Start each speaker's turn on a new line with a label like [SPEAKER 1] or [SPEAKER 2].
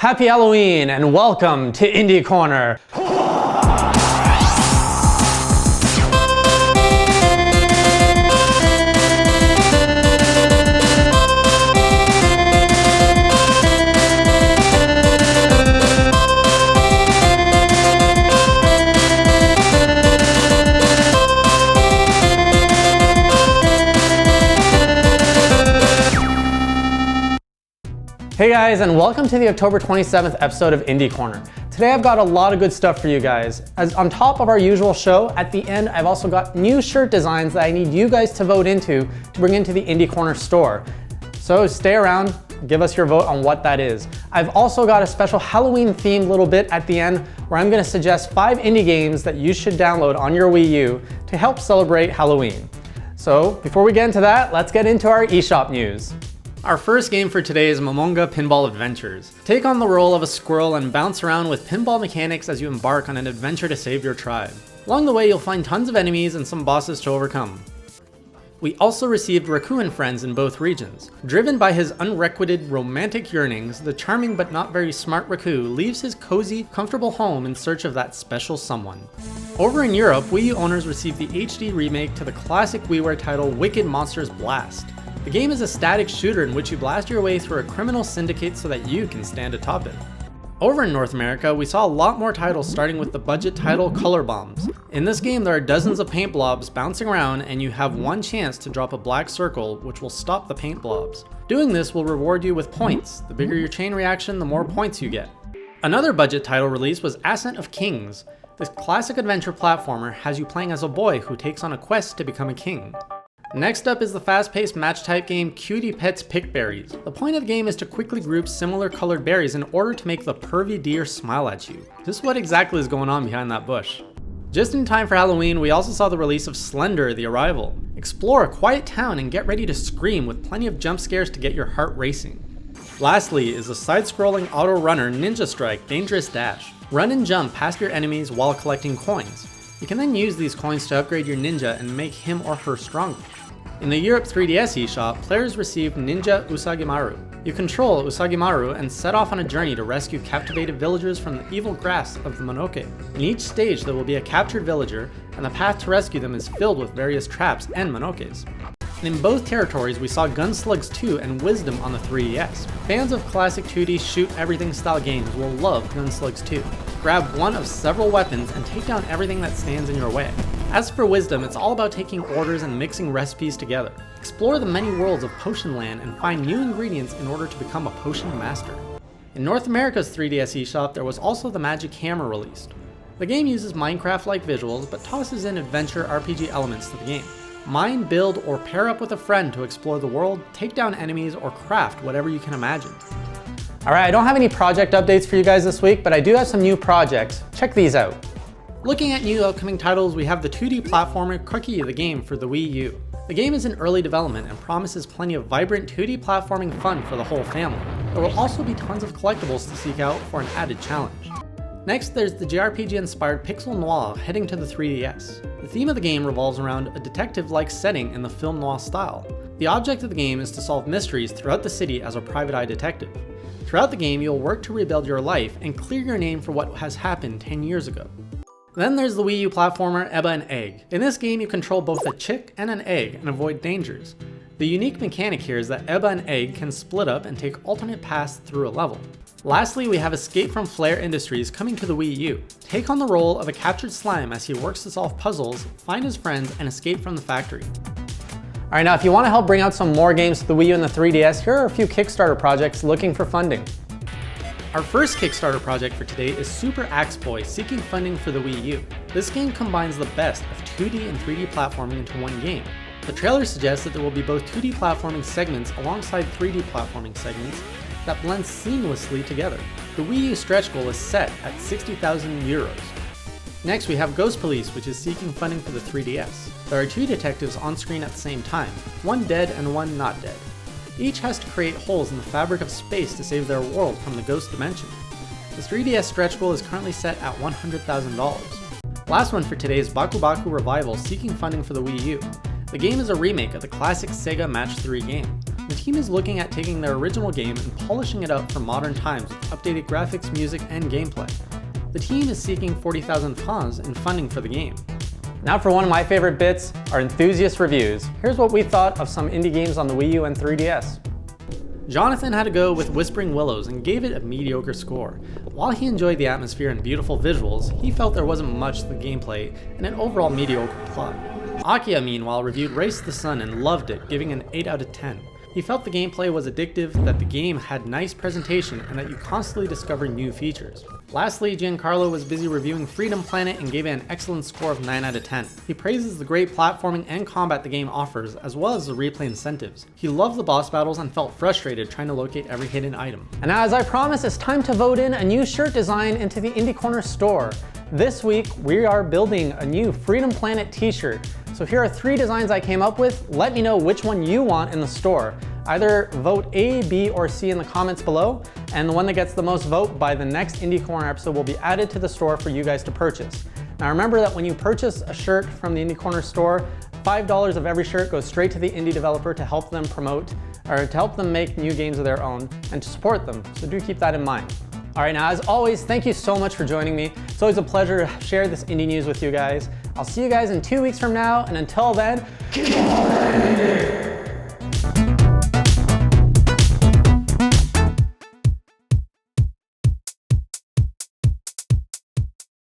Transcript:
[SPEAKER 1] Happy Halloween and welcome to Indie Corner. Hey guys, and welcome to the October 27th episode of Indie Corner. Today I've got a lot of good stuff for you guys. As on top of our usual show, at the end I've also got new shirt designs that I need you guys to vote into to bring into the Indie Corner store. So stay around, give us your vote on what that is. I've also got a special Halloween themed little bit at the end where I'm going to suggest 5 indie games that you should download on your Wii U to help celebrate Halloween. So before we get into that, let's get into our eShop news. Our first game for today is Momonga Pinball Adventures. Take on the role of a squirrel and bounce around with pinball mechanics as you embark on an adventure to save your tribe. Along the way, you'll find tons of enemies and some bosses to overcome. We also received Raku and Friends in both regions. Driven by his unrequited romantic yearnings, the charming but not very smart Raku leaves his cozy, comfortable home in search of that special someone. Over in Europe, Wii U owners received the HD remake to the classic WiiWare title Wicked Monsters Blast. The game is a static shooter in which you blast your way through a criminal syndicate so that you can stand atop it. Over in North America, we saw a lot more titles starting with the budget title Color Bombs. In this game, there are dozens of paint blobs bouncing around and you have one chance to drop a black circle which will stop the paint blobs. Doing this will reward you with points. The bigger your chain reaction, the more points you get. Another budget title release was Ascent of Kings. This classic adventure platformer has you playing as a boy who takes on a quest to become a king. Next up is the fast-paced match-type game Cutie Pets Pick Berries. The point of the game is to quickly group similar colored berries in order to make the pervy deer smile at you. Just what exactly is going on behind that bush? Just in time for Halloween, we also saw the release of Slender: The Arrival. Explore a quiet town and get ready to scream with plenty of jump scares to get your heart racing. Lastly is the side-scrolling auto runner Ninja Strike Dangerous Dash. Run and jump past your enemies while collecting coins. You can then use these coins to upgrade your ninja and make him or her stronger. In the Europe 3DS eShop, players receive Ninja Usagimaru. You control Usagimaru and set off on a journey to rescue captivated villagers from the evil grasp of the Monoke. In each stage there will be a captured villager, and the path to rescue them is filled with various traps and Monokes. And in both territories we saw Gunslugs 2 and Wisdom on the 3DS. Fans of classic 2D shoot everything style games will love Gunslugs 2. Grab one of several weapons and take down everything that stands in your way. As for Wisdom, it's all about taking orders and mixing recipes together. Explore the many worlds of Potion Land and find new ingredients in order to become a potion master. In North America's 3DS eShop, there was also the Magic Hammer released. The game uses Minecraft-like visuals, but tosses in adventure RPG elements to the game. Mine, build, or pair up with a friend to explore the world, take down enemies, or craft whatever you can imagine. Alright, I don't have any project updates for you guys this week, but I do have some new projects. Check these out. Looking at new upcoming titles, we have the 2D platformer Cookie the Game for the Wii U. The game is in early development and promises plenty of vibrant 2D platforming fun for the whole family. There will also be tons of collectibles to seek out for an added challenge. Next, there's the JRPG-inspired Pixel Noir heading to the 3DS. The theme of the game revolves around a detective-like setting in the film noir style. The object of the game is to solve mysteries throughout the city as a private eye detective. Throughout the game, you'll work to rebuild your life and clear your name for what has happened 10 years ago. Then there's the Wii U platformer Ebba and Egg. In this game, you control both a chick and an egg and avoid dangers. The unique mechanic here is that Ebba and Egg can split up and take alternate paths through a level. Lastly, we have Escape from Flare Industries coming to the Wii U. Take on the role of a captured slime as he works to solve puzzles, find his friends, and escape from the factory. Alright, now if you want to help bring out some more games to the Wii U and the 3DS, here are a few Kickstarter projects looking for funding. Our first Kickstarter project for today is Super Axe Boy seeking funding for the Wii U. This game combines the best of 2D and 3D platforming into one game. The trailer suggests that there will be both 2D platforming segments alongside 3D platforming segments that blend seamlessly together. The Wii U stretch goal is set at 60,000 euros. Next we have Ghost Police, which is seeking funding for the 3DS. There are 2 detectives on screen at the same time, one dead and one not dead. Each has to create holes in the fabric of space to save their world from the ghost dimension. The 3DS stretch goal is currently set at $100,000. Last one for today is Baku Baku Revival seeking funding for the Wii U. The game is a remake of the classic Sega Match 3 game. The team is looking at taking their original game and polishing it up for modern times with updated graphics, music, and gameplay. The team is seeking 40,000 francs in funding for the game. Now for one of my favorite bits, our Enthusiast Reviews. Here's what we thought of some indie games on the Wii U and 3DS. Jonathan had to go with Whispering Willows and gave it a mediocre score. While he enjoyed the atmosphere and beautiful visuals, he felt there wasn't much to the gameplay and an overall mediocre plot. Akia, meanwhile, reviewed Race to the Sun and loved it, giving an 8 out of 10. He felt the gameplay was addictive, that the game had nice presentation, and that you constantly discover new features. Lastly, Giancarlo was busy reviewing Freedom Planet and gave it an excellent score of 9 out of 10. He praises the great platforming and combat the game offers, as well as the replay incentives. He loved the boss battles and felt frustrated trying to locate every hidden item. And as I promised, it's time to vote in a new shirt design into the Indie Corner store. This week, we are building a new Freedom Planet t-shirt. So here are 3 designs I came up with. Let me know which one you want in the store. Either vote A, B, or C in the comments below, and the one that gets the most vote by the next Indie Corner episode will be added to the store for you guys to purchase. Now remember that when you purchase a shirt from the Indie Corner store, $5 of every shirt goes straight to the indie developer to help them promote, or to help them make new games of their own, and to support them, so do keep that in mind. All right, now as always, thank you so much for joining me. It's always a pleasure to share this indie news with you guys. I'll see you guys in 2 weeks from now, and until then, keep on indie!